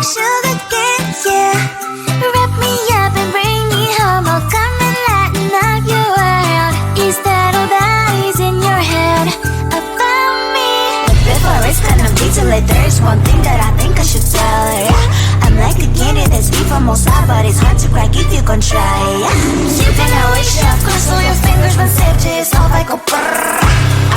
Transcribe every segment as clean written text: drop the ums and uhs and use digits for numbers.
like sugar cane, yeah. Wrap me up and bring me home. I'll come and lighten up your world. Is that all that is in your head about me? But before it's gonna be too late, there's one thing that I think I should tell her, yeah. I'm like the candy that's sweet from outside, but it's hard to crack if you can try, yeah. You can always shove, cross all your fingers when safety is off, I go brrrr.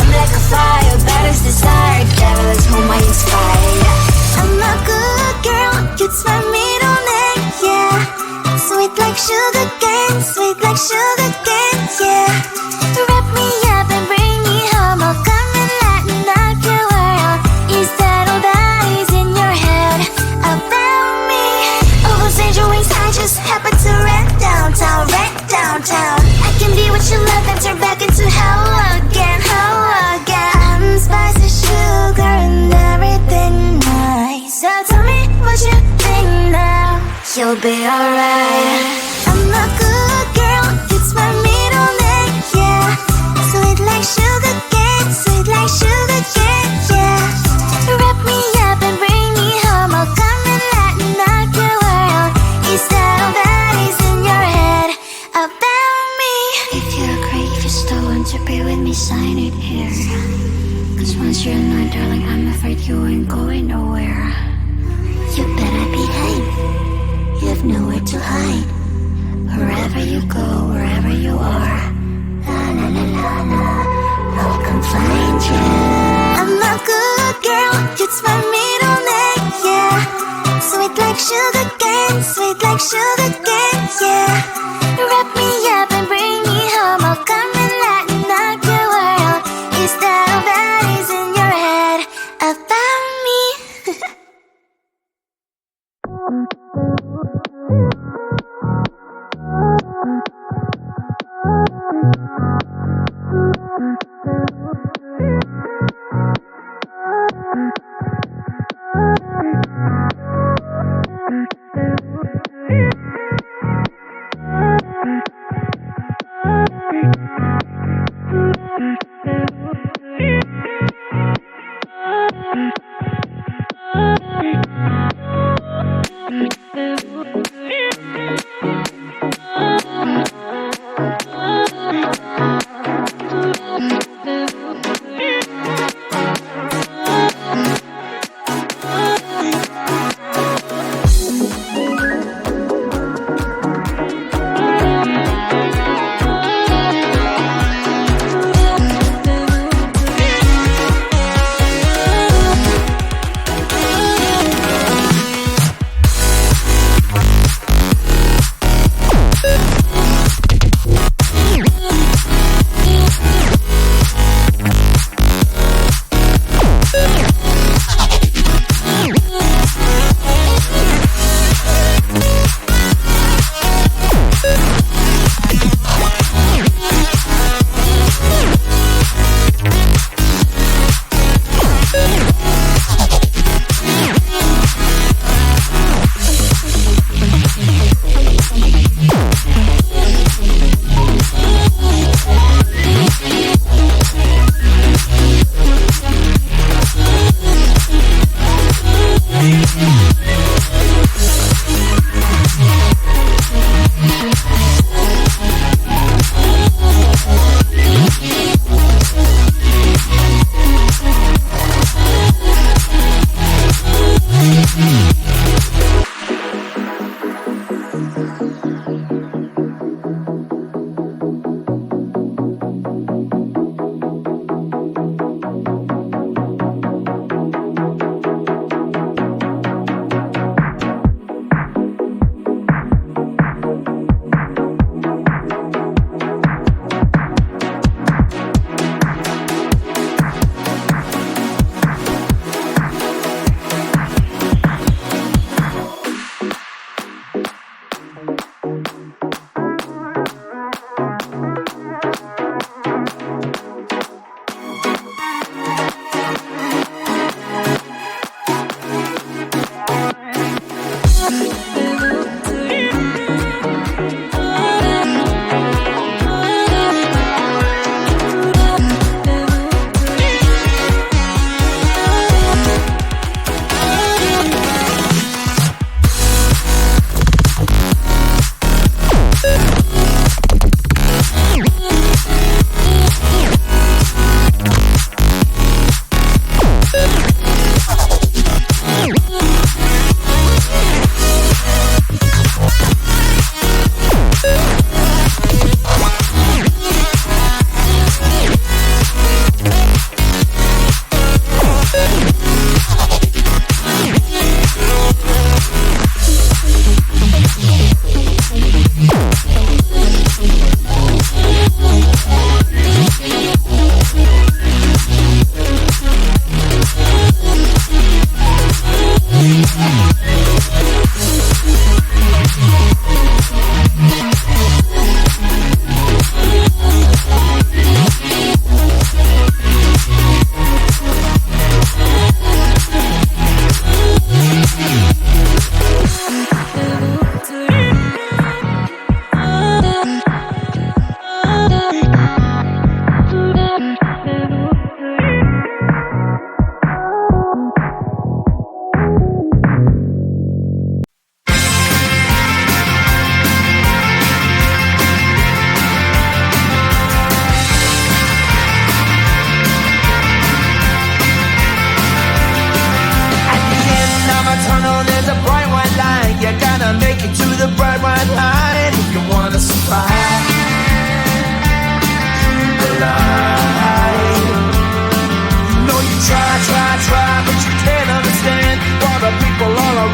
I'm like a fire, battles desire, devil is whom I inspire, yeah. I'm a good girl, it's my middle name, yeah. Sweet like sugar cane, sweet like sugar cane, yeah. Wrap me up and bring me home, I'll come and lighten up your world. Is that all that is in your head about me? Over angel wings, I just happen to rent downtown, I can be what you love and turn back into hell again, I'm spicy sugar and everything nice. So tell me what you think now, you'll be alright. I'm a good girl, it's my middle name, yeah. Sweet like sugar cane, sweet like sugar cane, yeah. Wrap me up and bring me home, I'll come and lighten up your world. Is that all that is in your head about me? If you agree, if you still want to be with me, sign it here. Cause once you're mine, darling, I'm afraid you ain't going nowhere. You better behave, you have nowhere to hide. Wherever you go, wherever you are, la la la la la, I'll come find you. I'm a good girl, it's my middle name, yeah. Sweet like sugar cane, sweet like sugar cane, yeah. Wrap me up and bring me home, I'll come and lighten up your world. Is that all that is in your head about me?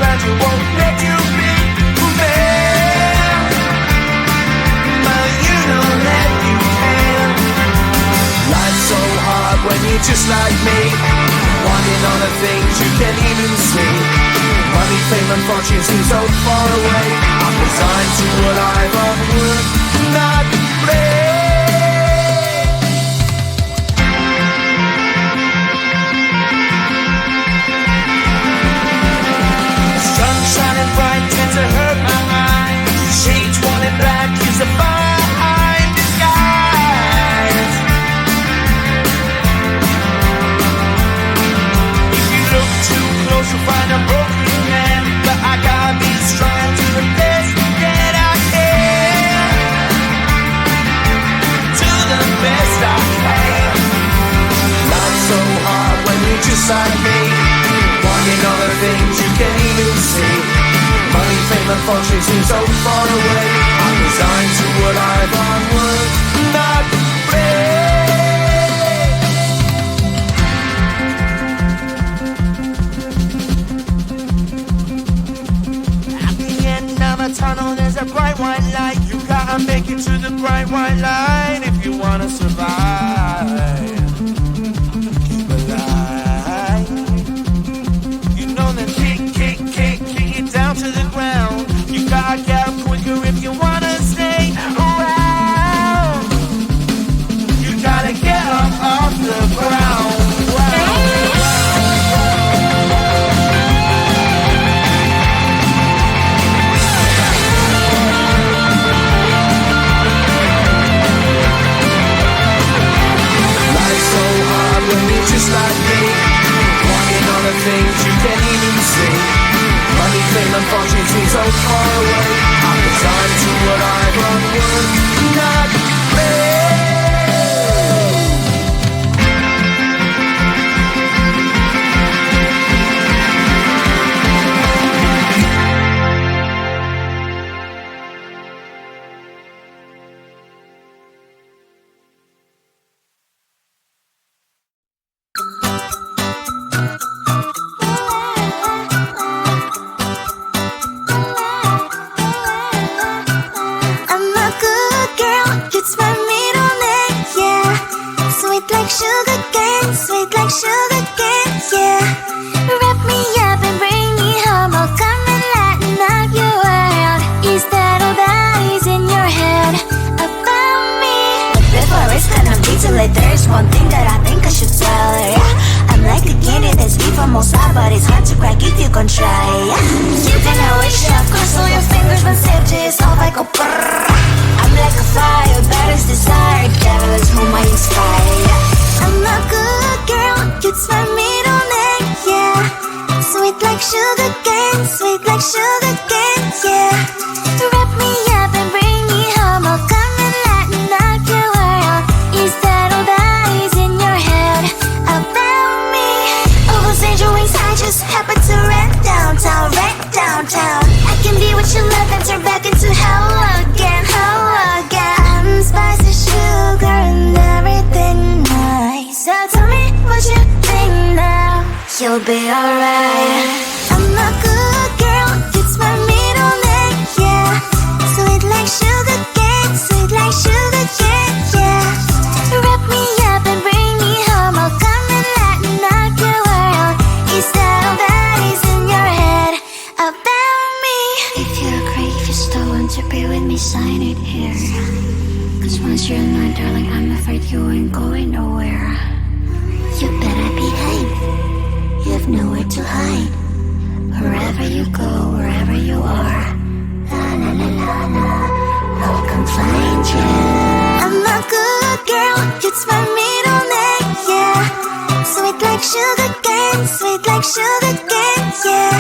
around you won't let you be fair, but you know that you can. Life's so hard when you're just like me, wanting all the things you can't even see. Money, fame and fortune seem so far away. I'm resigned to what I've unwould not play. Sun shining bright tends to hurt my eyes. Shades worn in black is a fine disguise. If you look too close you'll find a broken man, but I gotta be strong to the best that I can. To the best I can. Life's so hard when you're just like me, wanting all the things you can't even see. Money, fame and fortune seem so far away. I'm resigned to what I've onward not play. At the end of a tunnel there's a bright white light. You gotta make it to the bright white light if you wanna survive. Keep alive. You know that kick it down to the ground. You gotta get up quicker if you wanna stay around. You gotta get up off the ground. Life's so hard when you're just like me, wanting all the things you can't even see. Money, fame and fortune seem so far away. I'm resigned to what I've unwould not play. I'm a good girl, it's my middle name, yeah. Sweet like sugar cane, sweet like sugar cane, yeah. Wrap me up and bring me home, I'll come and lighten up your world. Is that all that is in your head about me? But before it's gonna be too late, there's one thing that I think I should tell her, yeah. I'm like the candy that's deep from outside, but it's hard to crack if you can try, yeah. You can always shove, cross all your fingers, but safety is off, I go brrrr. I'm like a fire, baddest desire, devil is whom I inspire. I'm a good girl, it's my middle name, yeah. Sweet like sugar cane, sweet like sugar cane, yeah. Wrap me up and bring me home, I'll come and lighten up your world. Is that all that is in your head about me? Oversend your wings, I just happen to rent downtown, I can be what you love and turn back into hell again, I'm spicy sugar and everything nice. So tell me what you think now, you'll be alright. I'm a good girl, it's my middle name, yeah. Sweet like sugar cane, sweet like sugar cane, yeah. Wrap me up and bring me home, I'll come and lighten up your world. Is that all that is in your head about me? If you agree, if you still want to be with me, sign it here. Cause once you're mine, darling, I'm afraid you ain't going nowhere. You better behave, you have nowhere to hide. Wherever you go, wherever you are, la la la la la, I'll come find you. I'm a good girl, it's my middle name, yeah. Sweet like sugar cane, sweet like sugar cane, yeah.